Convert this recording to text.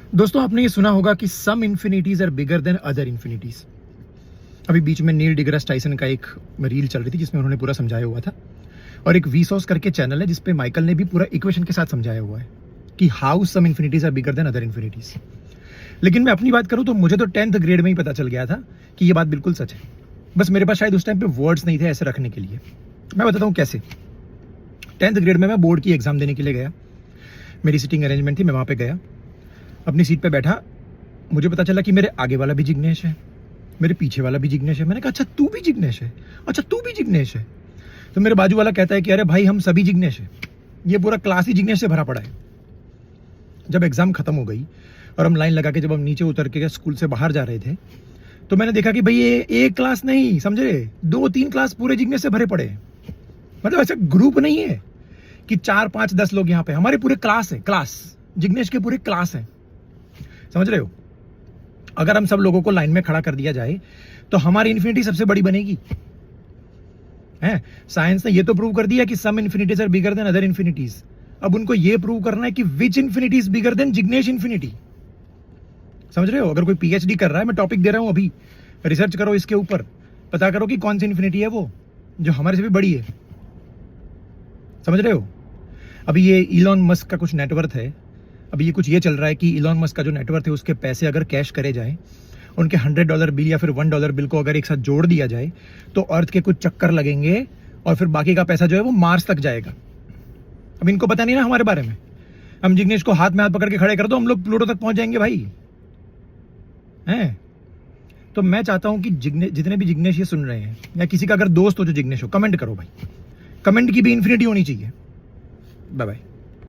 दोस्तों आपने ये सुना होगा कि some infinities are bigger than other infinities. अभी बीच में नील डिग्रास टाइसन का एक रील चल रही थी जिसमें उन्होंने पूरा समझाया हुआ था, और एक वीसॉस करके चैनल है जिसपे माइकल ने भी पूरा इक्वेशन के साथ समझाया हुआ है कि how some infinities are bigger than other infinities. लेकिन मैं अपनी बात करूं तो मुझे तो 10th ग्रेड में ही पता चल गया था कि ये बात बिल्कुल सच है। बस मेरे पास शायद उस टाइम पे वर्ड्स नहीं थे ऐसे रखने के लिए। मैं बताता हूँ कैसे। 10th ग्रेड में मैं बोर्ड की एग्जाम देने के लिए गया, मेरी सीटिंग अरेंजमेंट थी, मैं वहाँ पे गया, अपनी सीट पे बैठा। मुझे पता चला कि मेरे आगे वाला भी जिग्नेश है, मेरे पीछे वाला भी जिग्नेश है। मैंने कहा अच्छा तू भी जिग्नेश है, अच्छा तू भी जिग्नेश है। तो मेरे बाजू वाला कहता है कि अरे भाई हम सभी जिग्नेश हैं, ये पूरा क्लास ही जिग्नेश से भरा पड़ा है। जब एग्जाम खत्म हो गई और हम लाइन लगा के जब हम नीचे उतर के स्कूल से बाहर जा रहे थे तो मैंने देखा कि भाई ये एक क्लास नहीं, समझ रहे, 2-3 क्लास पूरे जिग्नेश से भरे पड़े हैं। मतलब ऐसा ग्रुप नहीं है कि 4-5-10 लोग यहाँ पे, हमारे पूरे क्लास है, क्लास जिग्नेश के पूरे क्लास है, समझ रहे हो। अगर हम सब लोगों को लाइन में खड़ा कर दिया जाए तो हमारी इन्फिनिटी सबसे बड़ी बनेगी। है साइंस ने ये तो प्रूव कर दिया कि some infinities are bigger than other infinities. अब उनको ये प्रूव करना है कि which infinity is bigger than Jignesh infinity. समझ रहे हो। अगर कोई पीएचडी कर रहा है, मैं टॉपिक दे रहा हूं अभी, रिसर्च करो इसके ऊपर, पता करो कि कौन सी इन्फिनिटी है वो जो हमारे से भी बड़ी है। समझ रहे हो। अभी ये इलॉन मस्क का कुछ नेटवर्थ है, अभी ये कुछ ये चल रहा है कि इलॉन मस्क का जो नेटवर्थ है उसके पैसे अगर कैश करे जाए, उनके $100 बिल या फिर $1 बिल को अगर एक साथ जोड़ दिया जाए तो अर्थ के कुछ चक्कर लगेंगे और फिर बाकी का पैसा जो है वो मार्स तक जाएगा। अब इनको पता नहीं ना हमारे बारे में। हम जिग्नेश को हाथ में हाथ पकड़ के खड़े कर दो, हम लोग प्लूटो तक पहुंच जाएंगे भाई। हैं तो मैं चाहता हूं कि जितने भी जिग्नेश ये सुन रहे हैं या किसी का अगर दोस्त हो जो जिग्नेश हो, कमेंट करो भाई। कमेंट की भी इन्फिनिटी होनी चाहिए। Bye bye.